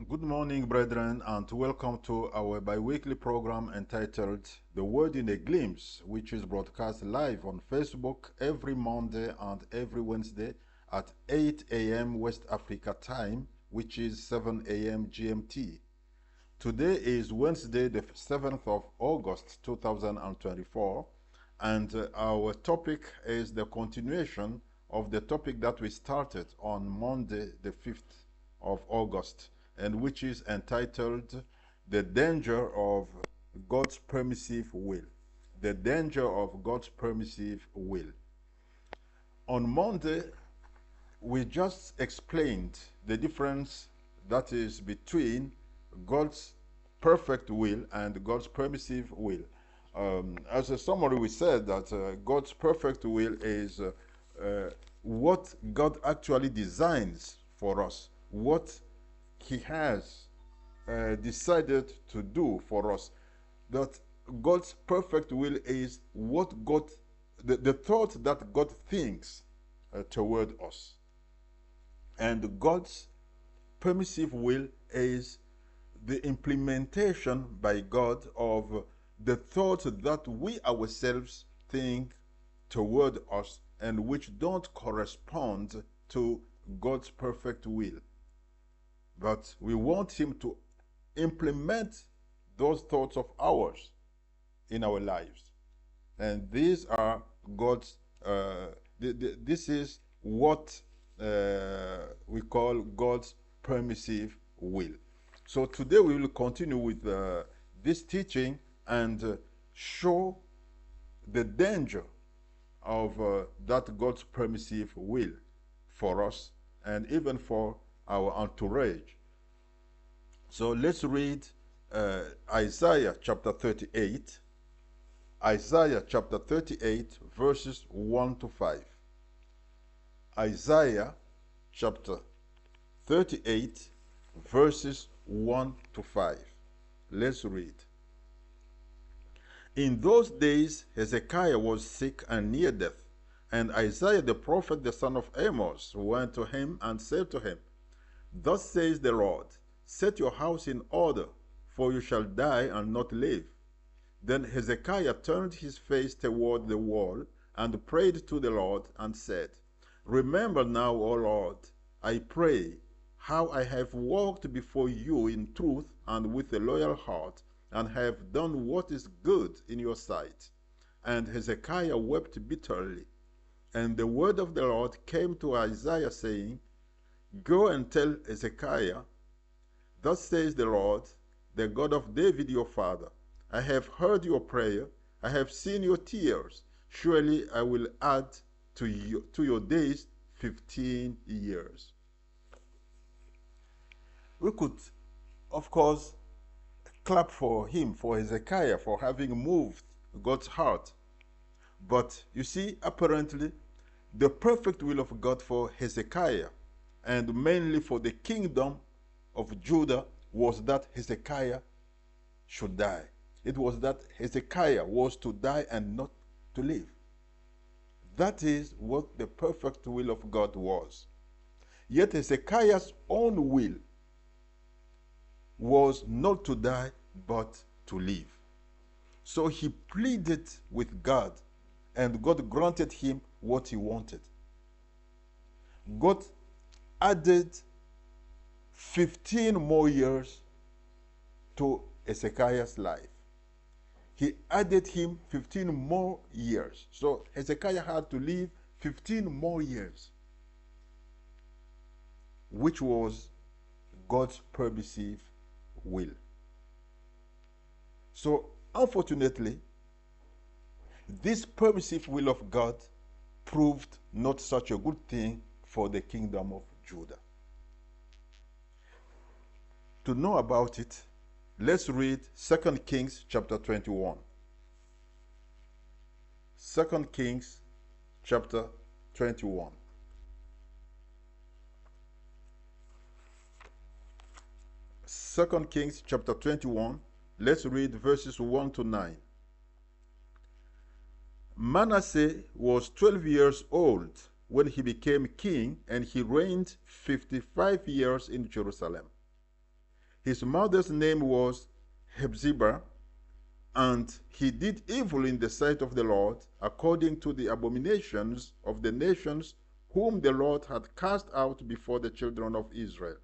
Good morning, brethren, and welcome to our bi-weekly program entitled The Word in a Glimpse, which is broadcast live on Facebook every Monday and every Wednesday at 8 a.m. West Africa time, which is 7 a.m. GMT. Today is Wednesday, the 7th of August, 2024, and our topic is the continuation of the topic that we started on Monday, the 5th of August, and which is entitled The Danger of God's Permissive Will. The Danger of God's Permissive Will. On Monday, we just explained the difference that is between God's perfect will and God's permissive will. As a summary, we said that God's perfect will is what God actually designs for us, what He has decided to do for us. That God's perfect will is what God, the thought that God thinks toward us. And God's permissive will is the implementation by God of the thoughts that we ourselves think toward us and which don't correspond to God's perfect will. But we want Him to implement those thoughts of ours in our lives. And these are God's, this is what we call God's permissive will. So today we will continue with this teaching and show the danger of that God's permissive will for us and even for our entourage. So let's read Isaiah chapter 38. Isaiah chapter 38 verses 1 to 5. Isaiah chapter 38 verses 1 to 5. Let's read. In those days Hezekiah was sick and near death, and Isaiah the prophet, the son of Amos, went to him and said to him, Thus says the Lord, set your house in order, for you shall die and not live. Then Hezekiah turned his face toward the wall and prayed to the Lord and said, Remember now, O Lord, I pray, how I have walked before you in truth and with a loyal heart, and have done what is good in your sight. And Hezekiah wept bitterly. And the word of the Lord came to Isaiah, saying, Go and tell Hezekiah, Thus says the Lord, the God of David your father, I have heard your prayer, I have seen your tears. Surely I will add to your days 15 years. We could, of course, clap for him, for Hezekiah, for having moved God's heart. But you see, apparently, the perfect will of God for Hezekiah, and mainly for the kingdom of Judah, was that Hezekiah should die. It was that Hezekiah was to die and not to live. That is what the perfect will of God was. Yet Hezekiah's own will was not to die, but to live. So he pleaded with God, and God granted him what he wanted. God added 15 more years to Hezekiah's life. He added him 15 more years. So Hezekiah had to live 15 more years, which was God's permissive will. So unfortunately, this permissive will of God proved not such a good thing for the kingdom of Judah. To know about it, let's read 2 Kings chapter 21. 2 Kings chapter 21. Second Kings chapter 21, let's read verses 1 to 9. Manasseh was 12 years old when he became king, and he reigned 55 years in Jerusalem. His mother's name was Hephzibah, and he did evil in the sight of the Lord, according to the abominations of the nations whom the Lord had cast out before the children of Israel.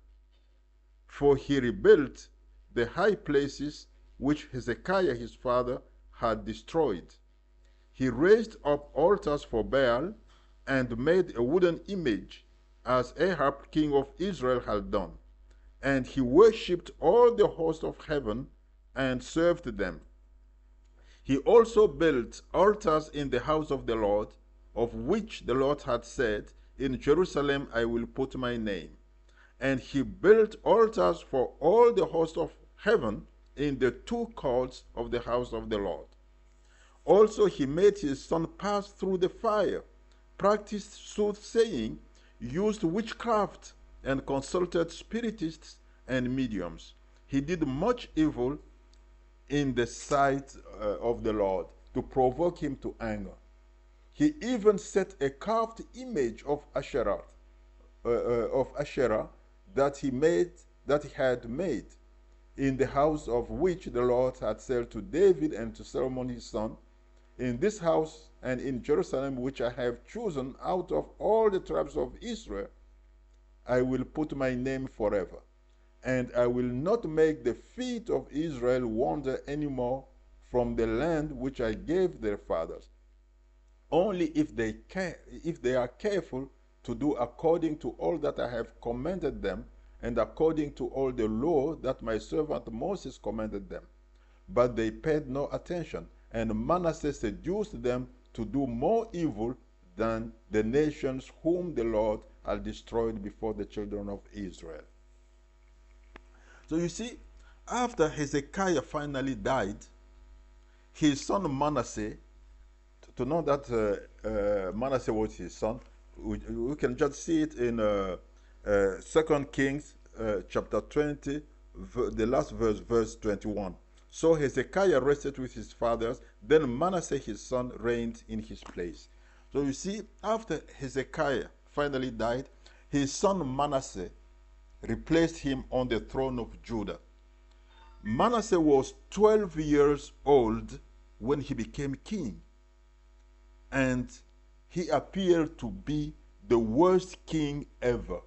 For he rebuilt the high places which Hezekiah his father had destroyed. He raised up altars for Baal and made a wooden image, as Ahab king of Israel had done. And he worshipped all the host of heaven and served them. He also built altars in the house of the Lord, of which the Lord had said, In Jerusalem I will put my name. And he built altars for all the host of heaven in the two courts of the house of the Lord. Also he made his son pass through the fire, practiced soothsaying, used witchcraft, and consulted spiritists and mediums. He did much evil in the sight of the Lord to provoke him to anger. He even set a carved image of Asherah that he had made in the house of which the Lord had said to David and to Solomon his son, In this house and in Jerusalem, which I have chosen out of all the tribes of Israel, I will put my name forever. And I will not make the feet of Israel wander any more from the land which I gave their fathers, only if they are careful to do according to all that I have commanded them, and according to all the law that my servant Moses commanded them. But they paid no attention, and Manasseh seduced them to do more evil than the nations whom the Lord had destroyed before the children of Israel. So you see, after Hezekiah finally died, his son Manasseh, to know that Manasseh was his son, we can just see it in 2 Kings chapter 20, the last verse, verse 21. So Hezekiah rested with his fathers, then Manasseh his son reigned in his place. So you see, after Hezekiah finally died, his son Manasseh replaced him on the throne of Judah. Manasseh was 12 years old when he became king, and he appeared to be the worst king ever,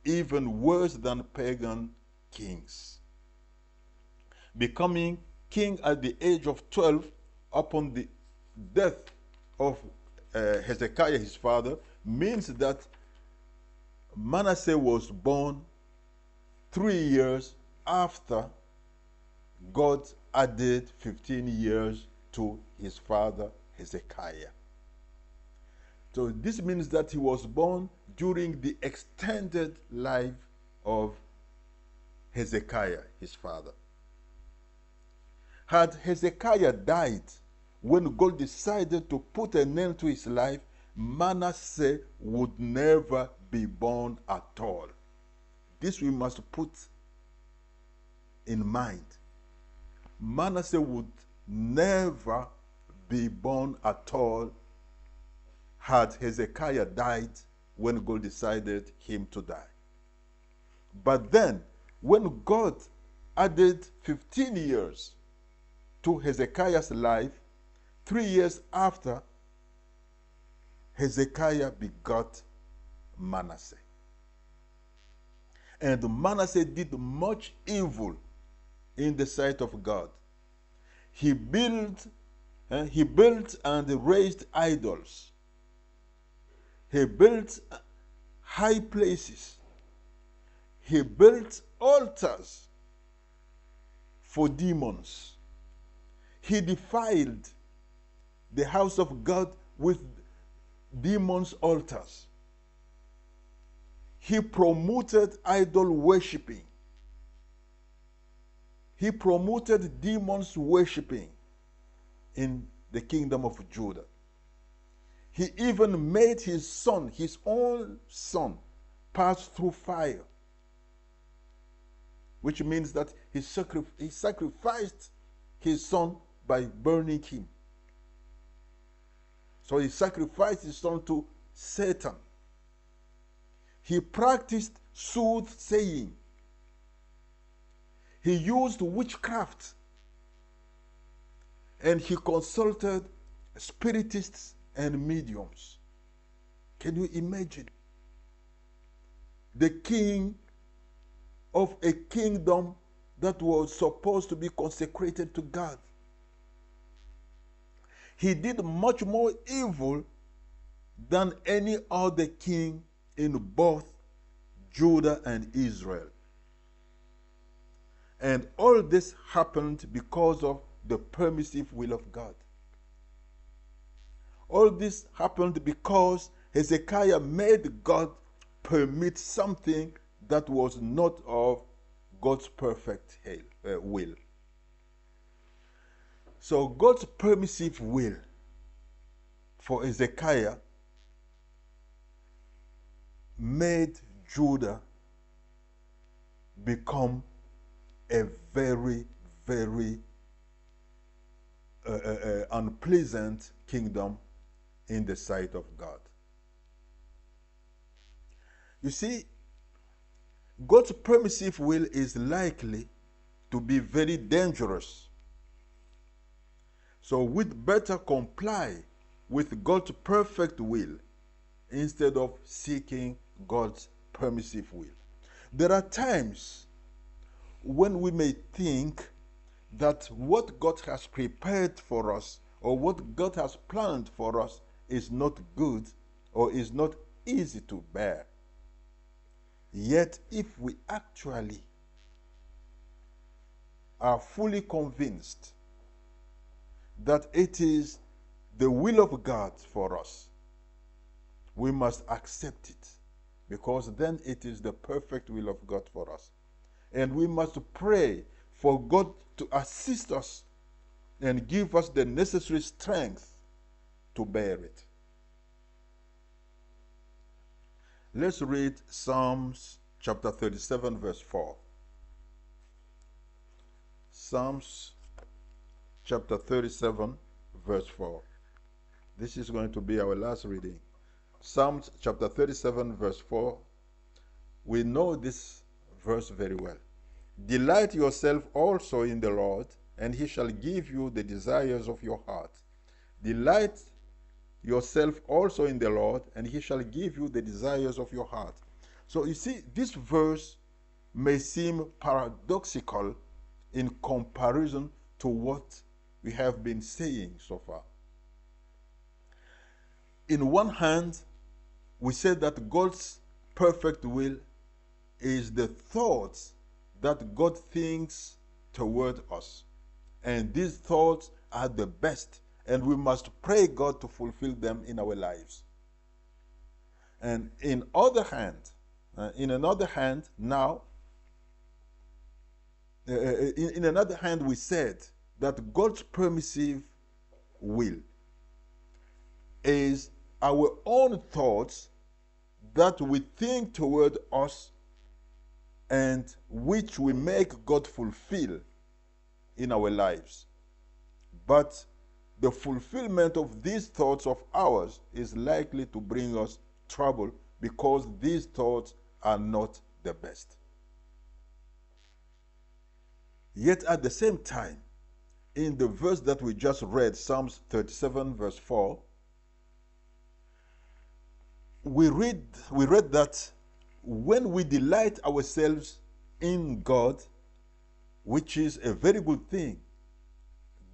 even worse than pagan kings. Becoming king at the age of 12 upon the death of Hezekiah his father means that Manasseh was born 3 years after God added 15 years to his father Hezekiah. So this means that he was born during the extended life of Hezekiah, his father. Had Hezekiah died when God decided to put an end to his life, Manasseh would never be born at all. This we must put in mind. Manasseh would never be born at all had Hezekiah died when God decided him to die. But then, when God added 15 years to Hezekiah's life, 3 years after, Hezekiah begot Manasseh. And Manasseh did much evil in the sight of God. He built and raised idols. He built high places. He built altars for demons. He defiled the house of God with demons' altars. He promoted idol worshipping. He promoted demons worshipping in the kingdom of Judah. He even made his son, his own son, pass through fire, which means that he sacrificed his son by burning him. So he sacrificed his son to Satan. He practiced soothsaying. He used witchcraft, and he consulted spiritists and mediums. Can you imagine? The king of a kingdom that was supposed to be consecrated to God. He did much more evil than any other king in both Judah and Israel. And all this happened because of the permissive will of God. All this happened because Hezekiah made God permit something that was not of God's perfect will. So God's permissive will for Hezekiah made Judah become a very, very unpleasant kingdom in the sight of God. You see, God's permissive will is likely to be very dangerous. So we'd better comply with God's perfect will instead of seeking God's permissive will. There are times when we may think that what God has prepared for us or what God has planned for us is not good or is not easy to bear. Yet, if we actually are fully convinced that it is the will of God for us, we must accept it, because then it is the perfect will of God for us. And we must pray for God to assist us and give us the necessary strength to bear it. Let's read Psalms chapter 37, verse 4. Psalms chapter 37, verse 4. This is going to be our last reading. Psalms chapter 37, verse 4. We know this verse very well. Delight yourself also in the Lord, and he shall give you the desires of your heart. Delight yourself also in the Lord, and he shall give you the desires of your heart. So you see, this verse may seem paradoxical in comparison to what we have been saying so far. In one hand, we said that God's perfect will is the thoughts that God thinks toward us. And these thoughts are the best, and we must pray God to fulfill them in our lives. And in another hand, we said that God's permissive will is our own thoughts that we think toward us and which we make God fulfill in our lives. But the fulfillment of these thoughts of ours is likely to bring us trouble because these thoughts are not the best. Yet at the same time, in the verse that we just read, Psalms 37, verse 4, we read that when we delight ourselves in God, which is a very good thing,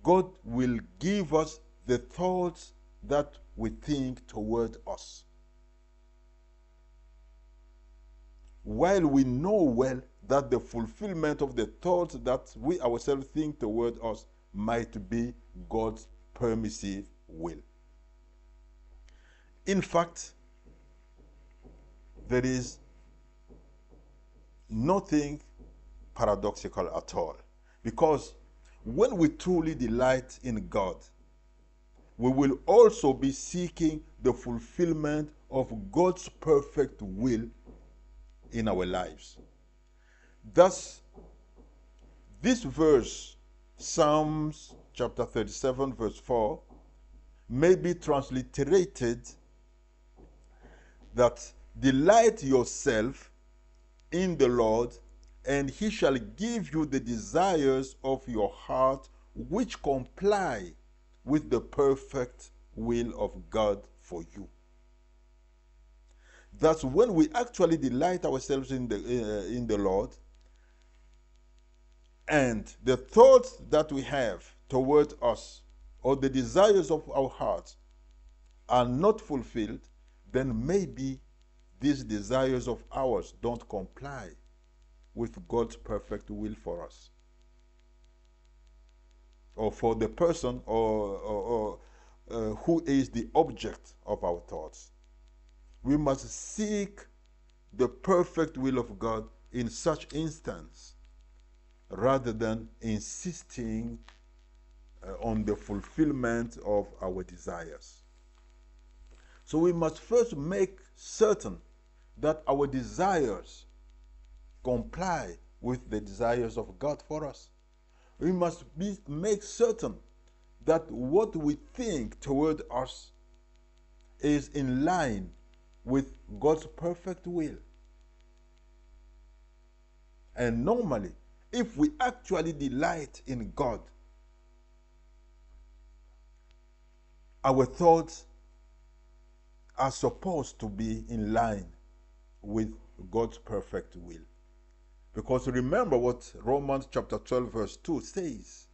God will give us the thoughts that we think toward us. While we know well that the fulfillment of the thoughts that we ourselves think toward us might be God's permissive will. In fact, there is nothing paradoxical at all, because when we truly delight in God, we will also be seeking the fulfillment of God's perfect will in our lives. Thus, this verse, Psalms chapter 37, verse 4, may be transliterated that delight yourself in the Lord, and he shall give you the desires of your heart, which comply with the perfect will of God for you. That's when we actually delight ourselves in the Lord, and the thoughts that we have toward us, or the desires of our hearts, are not fulfilled, then maybe these desires of ours don't comply with God's perfect will for us, or for the person or who is the object of our thoughts. We must seek the perfect will of God in such instance, rather than insisting on the fulfillment of our desires. So we must first make certain that our desires comply with the desires of God for us. We must make certain that what we think toward us is in line with God's perfect will. And normally, if we actually delight in God, our thoughts are supposed to be in line with God's perfect will. Because remember what Romans chapter 12 verse 2 says,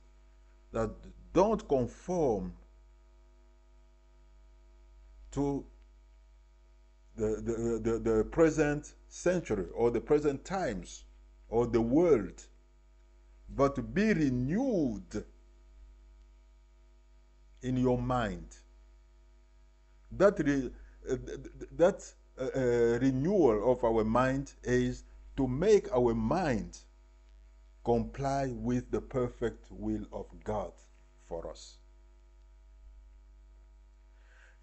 that don't conform to the present century or the present times or the world, but be renewed in your mind. That renewal of our mind is to make our mind comply with the perfect will of God for us.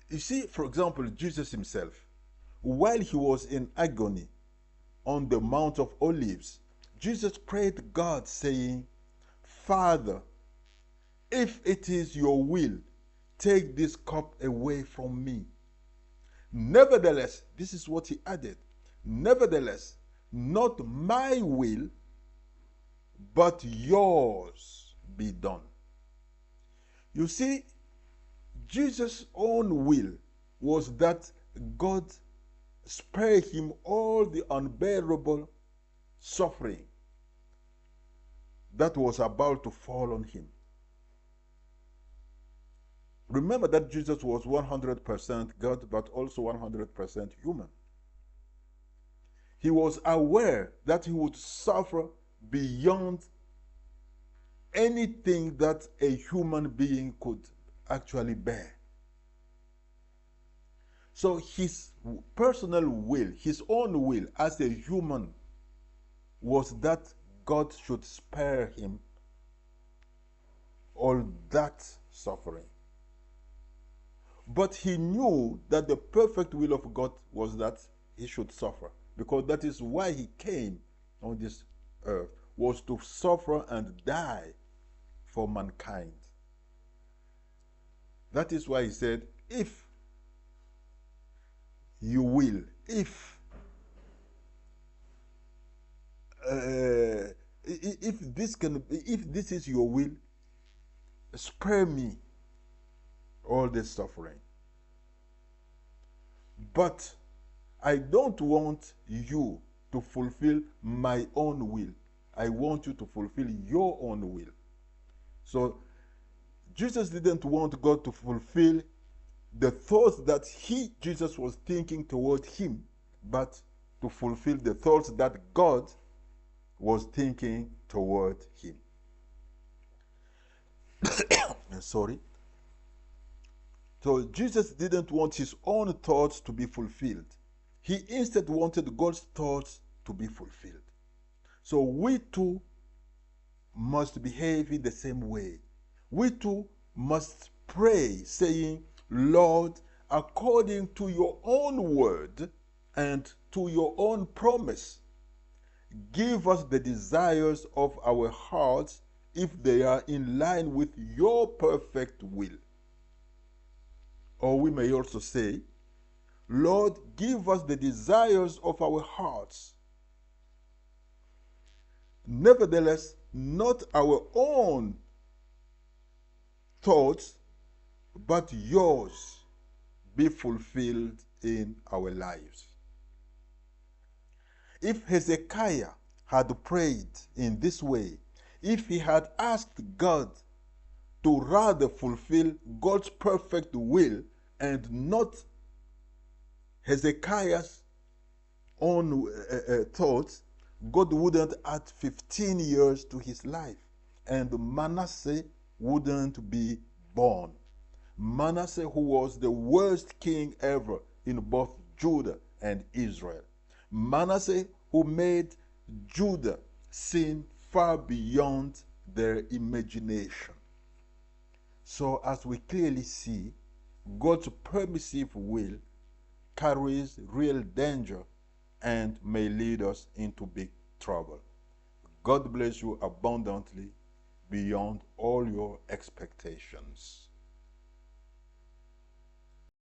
You see, for example, Jesus himself, while he was in agony on the Mount of Olives, Jesus prayed God, saying, Father, if it is your will, take this cup away from me. Nevertheless, this is what he added, nevertheless, not my will, but yours be done. You see, Jesus' own will was that God spare him all the unbearable suffering that was about to fall on him. Remember that Jesus was 100% God, but also 100% human. He was aware that he would suffer beyond anything that a human being could actually bear. So his personal will, his own will as a human, was that God should spare him all that suffering. But he knew that the perfect will of God was that he should suffer, because that is why he came on this earth, was to suffer and die for mankind. That is why he said, if you will, if this is your will, spare me all this suffering. But I don't want you to fulfill my own will. I want you to fulfill your own will. So Jesus didn't want God to fulfill the thoughts that Jesus was thinking toward him, but to fulfill the thoughts that God was thinking toward him. Sorry. So Jesus didn't want his own thoughts to be fulfilled. He instead wanted God's thoughts to be fulfilled. So we too must behave in the same way. We too must pray, saying, Lord, according to your own word and to your own promise, give us the desires of our hearts if they are in line with your perfect will. Or we may also say, Lord, give us the desires of our hearts Nevertheless, not our own thoughts, but yours be fulfilled in our lives. If Hezekiah had prayed in this way, if he had asked God to rather fulfill God's perfect will and not Hezekiah's own thoughts, God wouldn't add 15 years to his life, and Manasseh wouldn't be born. Manasseh, who was the worst king ever in both Judah and Israel. Manasseh, who made Judah sin far beyond their imagination. So, as we clearly see, God's permissive will carries real danger and may lead us into big trouble. God bless you abundantly beyond all your expectations.